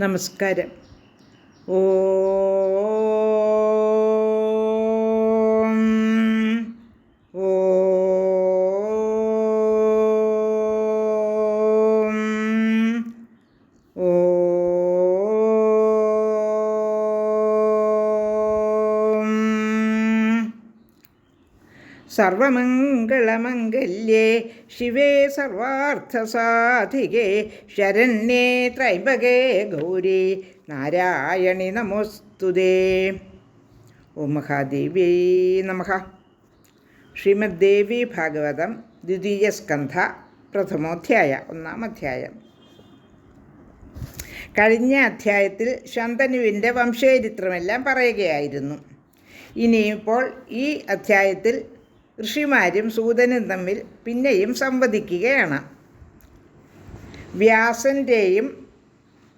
നമസ്കാരം. ഓം ഓം ഓം. സർവമംഗളമംഗല്യേ ശിവേ സർവാർത്ഥസാധികേ ശരണ്യേ ത്രൈംബകേ ഗൗരി നാരായണി നമോസ്തുതേ. ഓം മഹാദേവ്യൈ നമഃ. ശ്രീമദ് ദേവി ഭാഗവതം ദ്വിതീയ സ്കന്ധ പ്രഥമോധ്യായ ഒന്നാം അധ്യായം. കഴിഞ്ഞ അധ്യായത്തിൽ ശന്തനുവിൻ്റെ വംശചരിത്രമെല്ലാം പറയുകയായിരുന്നു. ഇനിയിപ്പോൾ ഈ അധ്യായത്തിൽ ഋഷിമാരും സൂതനും തമ്മിൽ പിന്നെയും സംവദിക്കുകയാണ്. വ്യാസൻ്റെയും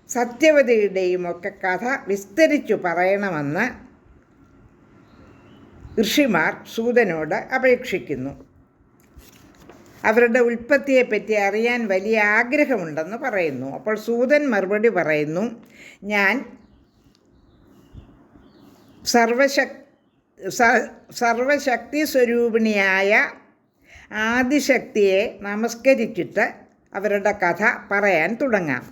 സത്യവതിയുടെയും ഒക്കെ കഥ വിസ്തരിച്ചു പറയണമെന്ന് ഋഷിമാർ സൂതനോട് അപേക്ഷിക്കുന്നു. അവരുടെ ഉൽപ്പത്തിയെപ്പറ്റി അറിയാൻ വലിയ ആഗ്രഹമുണ്ടെന്ന് പറയുന്നു. അപ്പോൾ സൂതൻ മറുപടി പറയുന്നു, ഞാൻ സർവശക്തി സ്വരൂപിണിയായ ആദിശക്തിയെ നമസ്കരിച്ചിട്ട് അവരുടെ കഥ പറയാൻ തുടങ്ങാം.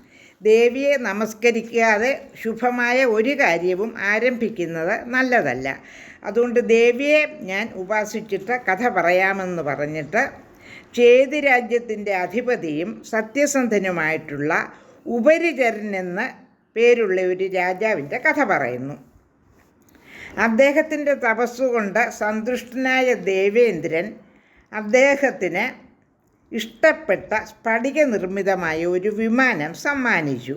ദേവിയെ നമസ്കരിക്കാതെ ശുഭമായ ഒരു കാര്യവും ആരംഭിക്കുന്നത് നല്ലതല്ല. അതുകൊണ്ട് ദേവിയെ ഞാൻ ഉപാസിച്ചിട്ട് കഥ പറയാമെന്ന് പറഞ്ഞിട്ട് ചേതി രാജ്യത്തിൻ്റെ അധിപതിയും സത്യസന്ധനുമായിട്ടുള്ള ഉപരിചരൻ എന്ന പേരുള്ള ഒരു രാജാവിൻ്റെ കഥ പറയുന്നു. അദ്ദേഹത്തിൻ്റെ തപസ്സുകൊണ്ട് സന്തുഷ്ടനായ ദേവേന്ദ്രൻ അദ്ദേഹത്തിന് ഇഷ്ടപ്പെട്ട സ്ഫടിക നിർമ്മിതമായ ഒരു വിമാനം സമ്മാനിച്ചു.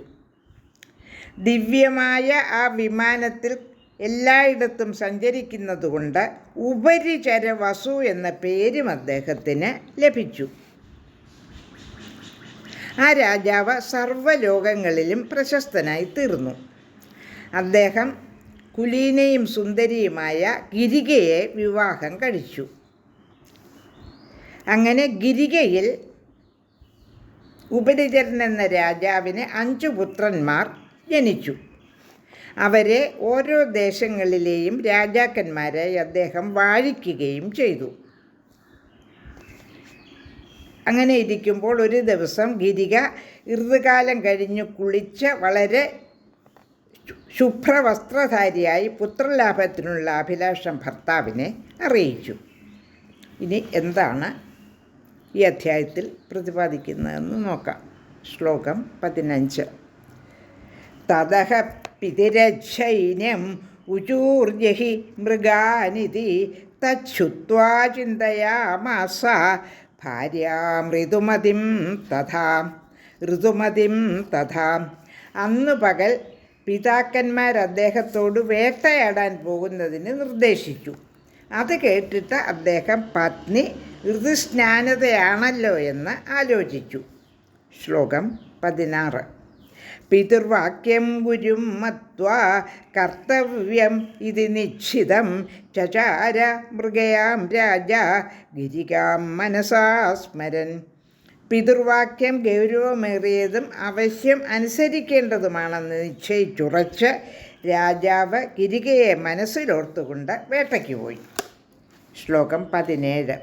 ദിവ്യമായ ആ വിമാനത്തിൽ എല്ലായിടത്തും സഞ്ചരിക്കുന്നതുകൊണ്ട് ഉപരിചര വസു എന്ന പേരും അദ്ദേഹത്തിന് ലഭിച്ചു. ആ രാജാവ് സർവ്വലോകങ്ങളിലും പ്രശസ്തനായി തീർന്നു. അദ്ദേഹം കുലീനയും സുന്ദരിയുമായ ഗിരികയെ വിവാഹം കഴിച്ചു. അങ്ങനെ ഗിരികയിൽ ഉപരിചരൻ എന്ന രാജാവിന് 5 പുത്രന്മാർ ജനിച്ചു. അവരെ ഓരോ ദേശങ്ങളിലെയും രാജാക്കന്മാരായി അദ്ദേഹം വാഴിക്കുകയും ചെയ്തു. അങ്ങനെ ഇരിക്കുമ്പോൾ ഒരു ദിവസം ഗിരിക ഋതുകാലം കഴിഞ്ഞ് കുളിച്ച് വളരെ ശുഭ്രവസ്ത്രധാരിയായി പുത്രലാഭത്തിനുള്ള അഭിലാഷം ഭർത്താവിനെ അറിയിച്ചു. ഇനി എന്താണ് ഈ അധ്യായത്തിൽ പ്രതിപാദിക്കുന്നതെന്ന് നോക്കാം. ശ്ലോകം 15. തതഃ പിതിരച്ഛൈന്യം ഉചൂർജഹി മൃഗാനിതി തച്ഛുത്വാ ചിന്തയാമാസ ഭാര്യാം ഋതുമതിം തഥാ. അന്നു പകൽ പിതാക്കന്മാർ അദ്ദേഹത്തോട് വേട്ടയാടാൻ പോകുന്നതിന് നിർദ്ദേശിച്ചു. അത് കേട്ടിട്ട് അദ്ദേഹം പത്നി ഋതുസ്നാനതയാണല്ലോ എന്ന് ആലോചിച്ചു. ശ്ലോകം 16. പിതൃവാക്യം ഗുരും മത്വാ കർത്തവ്യം ഇതി നിശ്ചിതം ചചാര മൃഗയാം രാജ ഗിരികാം മനസാ സ്മരൻ. പിതൃവാക്യം ഗൗരവമേറിയതും അവശ്യം അനുസരിക്കേണ്ടതുമാണെന്ന് നിശ്ചയിച്ചുറച്ച് രാജാവ് ഗിരികയെ മനസ്സിലോർത്തുകൊണ്ട് വേട്ടയ്ക്ക് പോയി. ശ്ലോകം 17.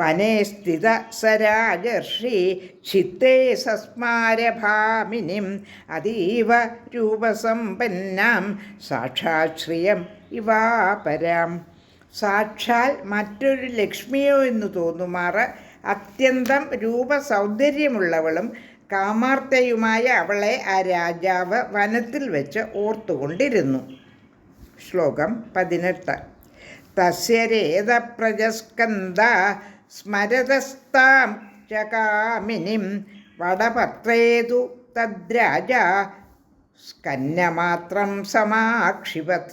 വനേ സ്ഥിത സരാജർഷി ചിത്തേ സസ്മാരഭാമിനിം അതീവ രൂപസമ്പന്നാം സാക്ഷാത് ശ്രിയം ഇവാപരാം. സാക്ഷാൽ മറ്റൊരു ലക്ഷ്മിയോ എന്ന് തോന്നുമാറ് അത്യന്തം രൂപസൗന്ദര്യമുള്ളവളും കാമാർത്തയുമായ അവളെ ആ രാജാവ് വനത്തിൽ വെച്ച് ഓർത്തുകൊണ്ടിരുന്നു. ശ്ലോകം 18. തസ്യ രേതപ്രജസ്കന്ദ സ്മരതസ്താം ചകാമിനിം വടപത്രേതു തദ്രാജ സ്കന്യമാത്രം സമാക്ഷിപത്.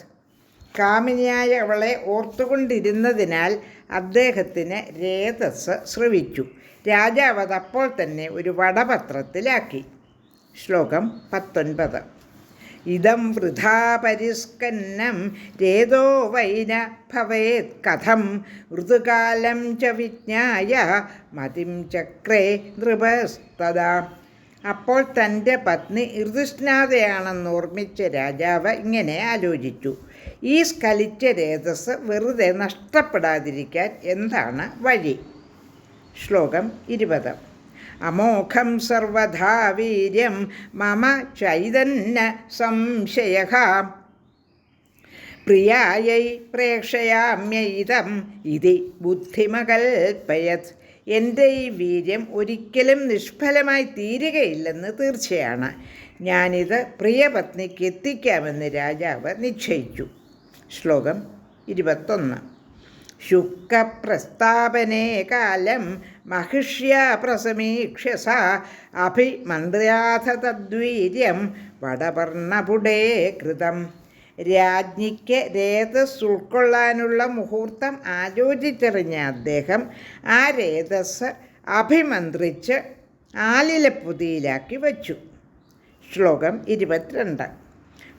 കാമിനിയായ അവളെ ഓർത്തുകൊണ്ടിരുന്നതിനാൽ അദ്ദേഹത്തിന് രേതസ് ശ്രവിച്ചു. രാജാവ് അതപ്പോൾ തന്നെ ഒരു വടപത്രത്തിലാക്കി. ശ്ലോകം 19. ഇദം വൃഥാ പരിസ്കന്നം രേതോ വൈന ഭവേത് കഥം ഋതുകാലം ച വിജ്ഞായ മതിം ചക്രേ നൃപസ്തദാ. അപ്പോൾ തൻ്റെ പത്നി ഋതുസ്നാതയാണെന്ന് ഓർമ്മിച്ച രാജാവ് ഇങ്ങനെ ആലോചിച്ചു: ഈ സ്ഖലിച്ച രേതസ് വെറുതെ നഷ്ടപ്പെടാതിരിക്കാൻ എന്താണ് വഴി? ശ്ലോകം 20. അമോഘം സർവധാ വീര്യം മമ ചൈതന്യ സംശയഃ പ്രിയായൈ പ്രേക്ഷയാമ്യൈതം ഇതി ബുദ്ധിമകൽപ്പയത്. എൻ്റെ ഈ വീര്യം ഒരിക്കലും നിഷ്ഫലമായി തീരുകയില്ലെന്ന് തീർച്ചയാണ്. ഞാനിത് പ്രിയപത്നിക്ക് എത്തിക്കാമെന്ന് രാജാവ് നിശ്ചയിച്ചു. ശ്ലോകം 21. ശുക്കപ്രസ്താപനേ കാലം മഹിഷ്യാ പ്രസമീക്ഷ്യ സ അഭിമന്ത്ര്യാഥ തദ്വീര്യം വടപർണപുടേ കൃതം. രാജ്ഞിക്ക് രേതസ് ഉൾക്കൊള്ളാനുള്ള മുഹൂർത്തം ആലോചിച്ചറിഞ്ഞ അദ്ദേഹം ആ രേതസ് അഭിമന്ത്രിച്ച് ആലിലപ്പൊതിയിലാക്കി വച്ചു. ശ്ലോകം 22.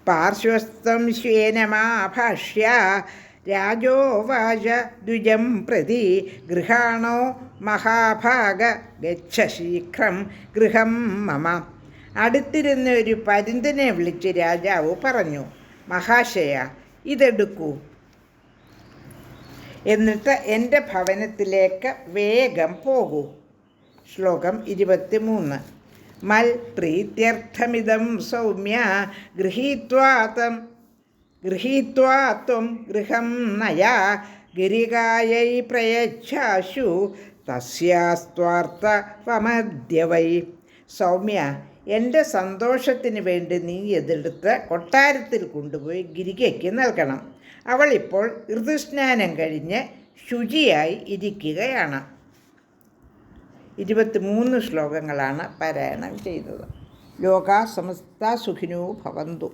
പാർശ്വസ്ഥം ശ്വേനമാഭാഷ്യ രാജോവാച ദ്വിജം പ്രതി ഗൃഹാണോ മഹാഭാഗ ഗച്ഛ ശീഘ്രം ഗൃഹം മമ. അടുത്തിരുന്ന ഒരു പരുന്തിനെ വിളിച്ച് രാജാവ് പറഞ്ഞു: മഹാശയ, ഇതെടുക്കൂ, എന്നിട്ട് എൻ്റെ ഭവനത്തിലേക്ക് വേഗം പോകൂ. ശ്ലോകം 23. മൽ പ്രീത്യർത്ഥമിതം സൗമ്യ ഗൃഹീത്വാ ത്വം ഗൃഹം നയാ ഗിരികായൈ പ്രയച്ഛാശു തസ്യാസ്ത്വാർത്ഥമദ്യ വൈ. സൗമ്യ, എൻ്റെ സന്തോഷത്തിന് വേണ്ടി നീ ഇതെടുത്ത് കൊട്ടാരത്തിൽ കൊണ്ടുപോയി ഗിരികയ്ക്ക് നൽകണം. അവളിപ്പോൾ ഋതുസ്നാനം കഴിഞ്ഞ് ശുചിയായി ഇരിക്കുകയാണ്. 23 ശ്ലോകങ്ങളാണ് പാരായണം ചെയ്തത്. ലോകാ സമസ്ത സുഖിനോ ഭവന്തു.